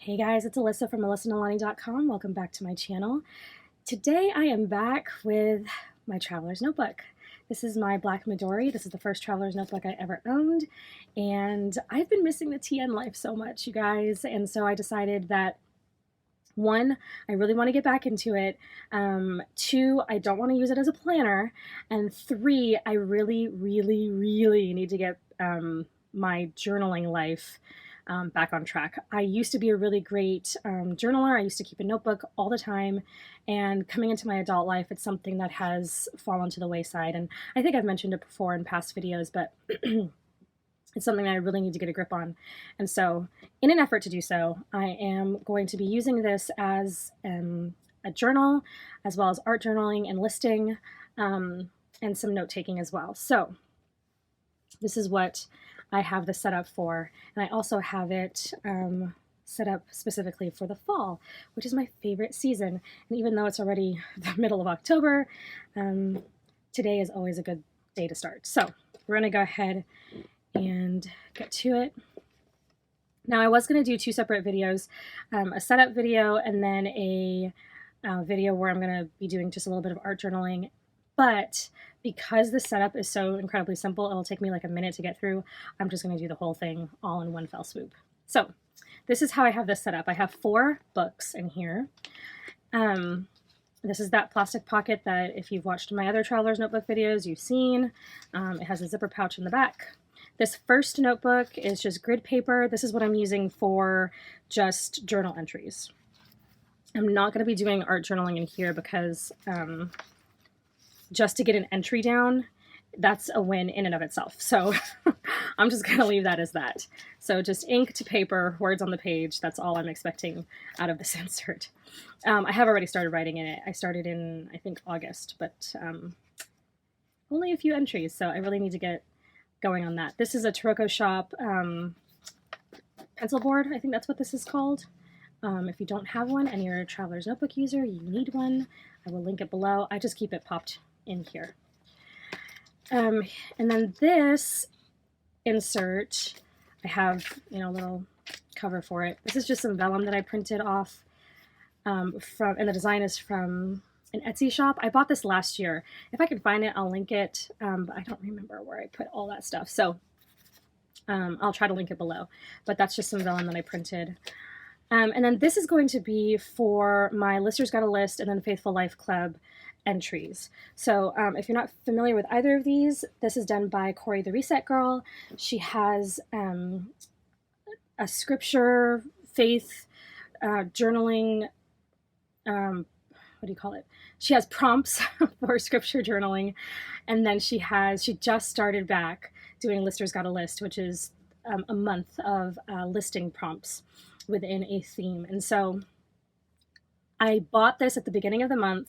Hey guys, it's Elyssa from ElyssaNalani.com. Welcome back to my channel. Today I am back with my Traveler's Notebook. This is my black Midori. This is the first Traveler's Notebook I ever owned, and I've been missing the TN life so much, you guys, and so I decided that one, I really want to get back into it. Two, I don't want to use it as a planner. And three, I really need to get my journaling life back on track. I used to be a really great journaler. I used to keep a notebook all the time. And coming into my adult life, it's something that has fallen to the wayside. And I think I've mentioned it before in past videos, but it's something that I really need to get a grip on. And so in an effort to do so, I am going to be using this as a journal, as well as art journaling and listing, and some note taking as well. So this is what I have this set up for. And I also have it set up specifically for the fall, which is my favorite season. And even though it's already the middle of October, today is always a good day to start. So we're gonna go ahead and get to it. Now I was going to do two separate videos, a setup video and then a video where I'm going to be doing just a little bit of art journaling, but because the setup is so incredibly simple, it'll take me like a minute to get through. I'm just going to do the whole thing all in one fell swoop. So this is how I have this set up. I have 4 books in here. This is that plastic pocket that if you've watched my other Traveler's Notebook videos, you've seen. It has a zipper pouch in the back. This first notebook is just grid paper. This is what I'm using for just journal entries. I'm not going to be doing art journaling in here because just to get an entry down, that's a win in and of itself. So I'm just going to leave that as that. So just ink to paper, words on the page. That's all I'm expecting out of this insert. I have already started writing in it. I started in, I think, August, but only a few entries. So I really need to get going on that. This is a Taroko Shop pencil board. I think that's what this is called. If you don't have one and you're a Traveler's Notebook user, you need one. I will link it below. I just keep it popped in here. And then this insert, I have, a little cover for it. This is just some vellum that I printed off and the design is from an Etsy shop. I bought this last year. If I can find it, I'll link it, but I don't remember where I put all that stuff. So I'll try to link it below, but that's just some vellum that I printed. And then this is going to be for my Lister's Got a List and then Faithful Life Club entries. So if you're not familiar with either of these, this is done by Corey the Reset Girl. She has a scripture, faith, journaling, what do you call it? She has prompts for scripture journaling, and then she just started back doing Lister's Got a List, which is a month of listing prompts within a theme. And so I bought this at the beginning of the month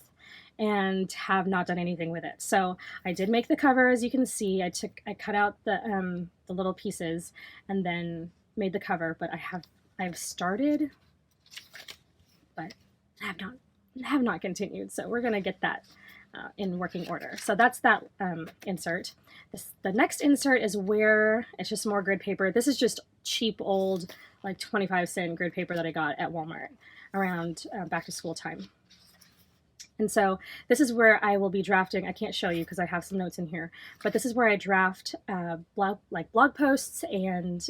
and have not done anything with it. So I did make the cover, as you can see. I cut out the little pieces and then made the cover, but I've started, but have not continued. So we're gonna get that in working order. So that's that insert. The next insert is where it's just more grid paper. This is just cheap old, like 25-cent grid paper that I got at Walmart around back to school time. And so this is where I will be drafting. I can't show you because I have some notes in here, but this is where I draft blog posts and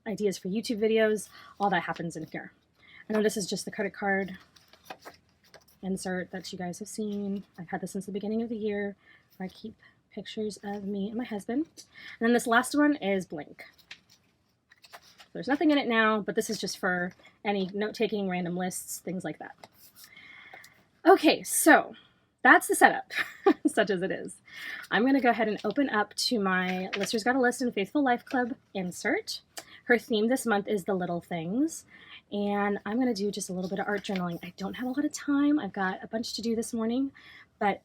ideas for YouTube videos. All that happens in here. And then this is just the credit card insert that you guys have seen. I've had this since the beginning of the year, where I keep pictures of me and my husband. And then this last one is blank. There's nothing in it now, but this is just for any note-taking, random lists, things like that. Okay, so that's the setup, such as it is. I'm going to go ahead and open up to my Lister's Got a List and Faithful Life Club insert. Her theme this month is the little things, and I'm going to do just a little bit of art journaling. I don't have a lot of time. I've got a bunch to do this morning, but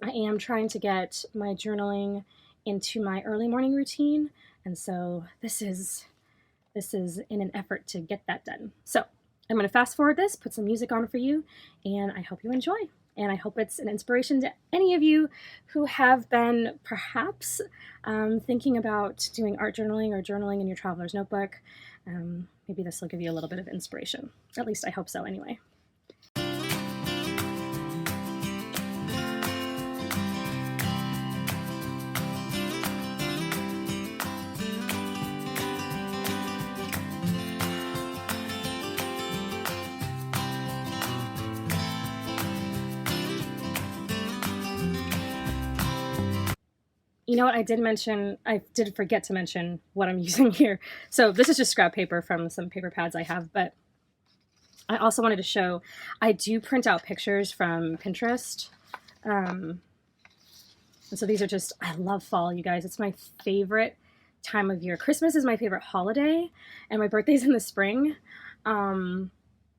I am trying to get my journaling into my early morning routine, and so this is in an effort to get that done. So I'm going to fast forward this, put some music on for you, and I hope you enjoy. And I hope it's an inspiration to any of you who have been perhaps thinking about doing art journaling or journaling in your Traveler's Notebook. maybe this will give you a little bit of inspiration. At least I hope so anyway. You know what, I did forget to mention what I'm using here. So this is just scrap paper from some paper pads I have, but I also wanted to show, I do print out pictures from Pinterest. And so these are just, I love fall, you guys. It's my favorite time of year. Christmas is my favorite holiday, and my birthday's in the spring.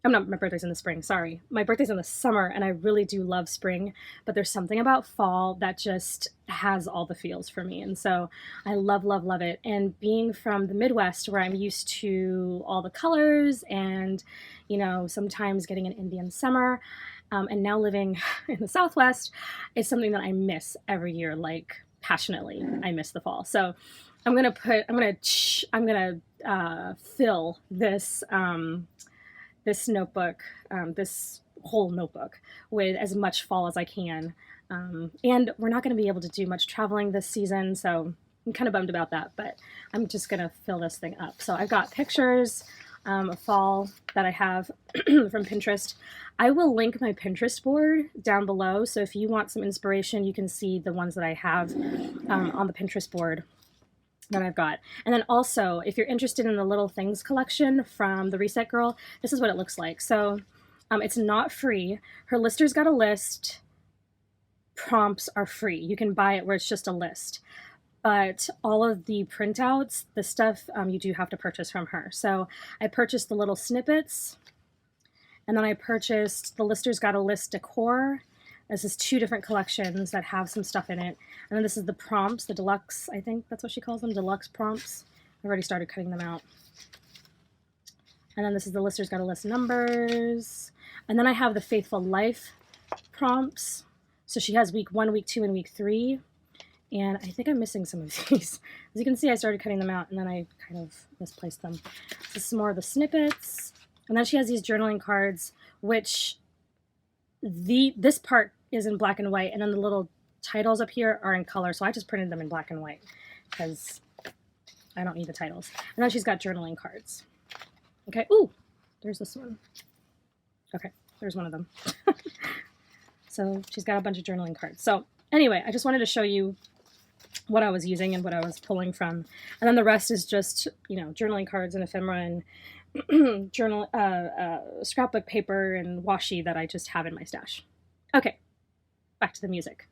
My birthday's in the spring, sorry. My birthday's in the summer, and I really do love spring, but there's something about fall that just has all the feels for me. And so I love, love, love it. And being from the Midwest, where I'm used to all the colors and, you know, sometimes getting an Indian summer, and now living in the Southwest, it's something that I miss every year, like passionately. I miss the fall. So I'm gonna fill this, this notebook, this whole notebook, with as much fall as I can. And we're not going to be able to do much traveling this season, so I'm kind of bummed about that, but I'm just going to fill this thing up. So I've got pictures of fall that I have from Pinterest. I will link my Pinterest board down below, so if you want some inspiration, you can see the ones that I have on the Pinterest board that I've got. And then also, if you're interested in the Little Things collection from the Reset Girl, this is what it looks like. So it's not free. Her Lister's Got a List prompts are free. You can buy it where it's just a list. But all of the printouts, the stuff, you do have to purchase from her. So I purchased the little snippets, and then I purchased the Lister's Got a List decor. This is 2 different collections that have some stuff in it. And then this is the prompts, the deluxe, I think that's what she calls them, deluxe prompts. I've already started cutting them out. And then this is the Lister's Got a List numbers. And then I have the Faithful Life prompts. So she has week 1, week 2, and week 3. And I think I'm missing some of these. As you can see, I started cutting them out and then I kind of misplaced them. This is more of the snippets. And then she has these journaling cards, which this part is in black and white, and then the little titles up here are in color, so I just printed them in black and white because I don't need the titles. And then she's got journaling cards. Okay, ooh, there's this one. Okay, there's one of them. So she's got a bunch of journaling cards. So anyway, I just wanted to show you what I was using and what I was pulling from. And then the rest is just, you know, journaling cards and ephemera and journal, scrapbook paper and washi that I just have in my stash. Okay, back to the music.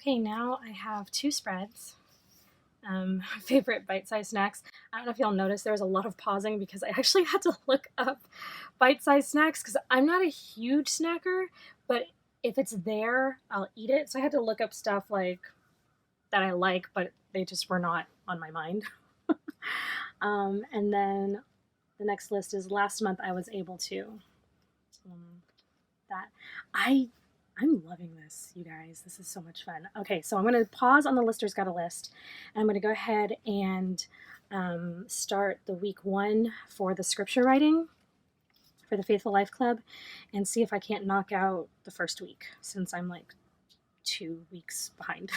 Okay, now I have 2 spreads. Favorite bite-sized snacks. I don't know if y'all noticed there was a lot of pausing because I actually had to look up bite-sized snacks because I'm not a huge snacker, but if it's there, I'll eat it. So I had to look up stuff like that I like, but they just were not on my mind. And then the next list is last month I was able to. That I'm loving this, you guys. This is so much fun. Okay, so I'm going to pause on the Lister's Got a List, and I'm going to go ahead and start the week 1 for the scripture writing for the Faithful Life Club and see if I can't knock out the first week since I'm like 2 weeks behind.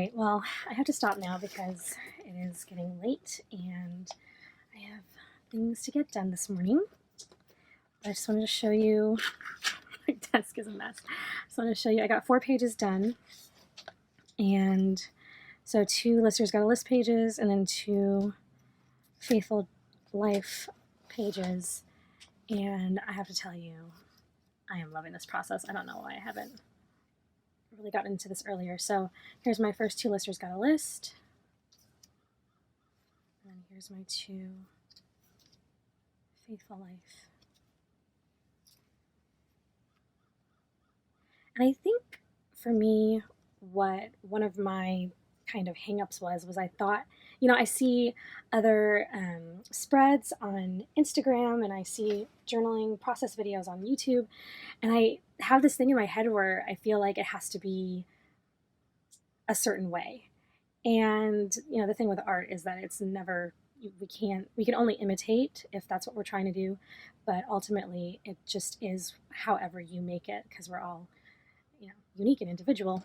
right, well, I have to stop now because it is getting late and I have things to get done this morning. I just wanted to show you, my desk is a mess. I just wanted to show you, I got 4 pages done. And so 2 Listers Got a List pages and then 2 Faithful Life pages. And I have to tell you, I am loving this process. I don't know why I haven't really gotten into this earlier. So here's my first 2 Listers Got a List. And here's my 2 Faithful Life. And I think for me, what one of my kind of hangups was I thought, you know, I see other spreads on Instagram and I see journaling process videos on YouTube, and I have this thing in my head where I feel like it has to be a certain way. And, you know, the thing with art is that it's never, we can only imitate if that's what we're trying to do, but ultimately it just is however you make it, because we're all, you know, unique and individual.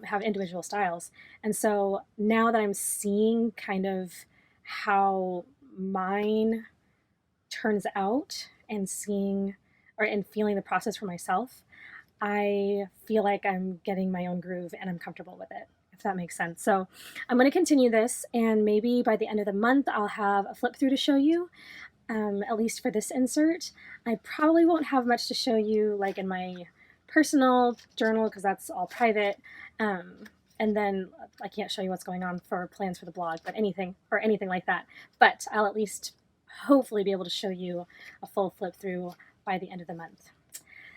Have individual styles. And so now that I'm seeing kind of how mine turns out and seeing and feeling the process for myself, I feel like I'm getting my own groove and I'm comfortable with it, if that makes sense. So I'm going to continue this, and maybe by the end of the month I'll have a flip through to show you, at least for this insert. I probably won't have much to show you like in my personal journal because that's all private, and then I can't show you what's going on for plans for the blog, but anything like that. But I'll at least hopefully be able to show you a full flip through by the end of the month.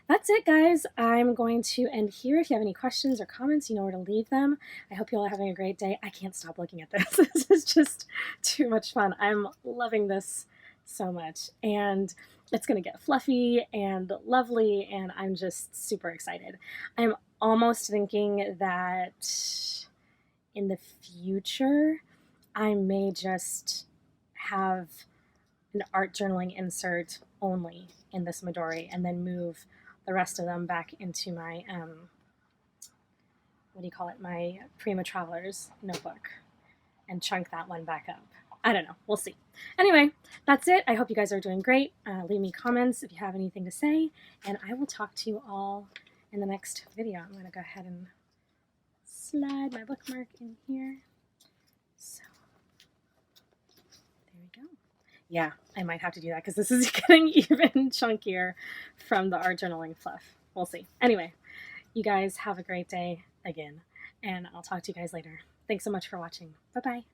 That's it, guys. I'm going to end here. If you have any questions or comments, you know where to leave them. I hope you all are having a great day. I can't stop looking at this. This is just too much fun. I'm loving this so much, and it's going to get fluffy and lovely, and I'm just super excited. I'm almost thinking that in the future I may just have an art journaling insert only in this Midori and then move the rest of them back into my my Prima Traveler'S notebook and chunk that one back up. I don't know. We'll see. Anyway, that's it. I hope you guys are doing great. Leave me comments if you have anything to say, and I will talk to you all in the next video. I'm going to go ahead and slide my bookmark in here. So, there we go. Yeah, I might have to do that because this is getting even chunkier from the art journaling fluff. We'll see. Anyway, you guys have a great day again, and I'll talk to you guys later. Thanks so much for watching. Bye-bye.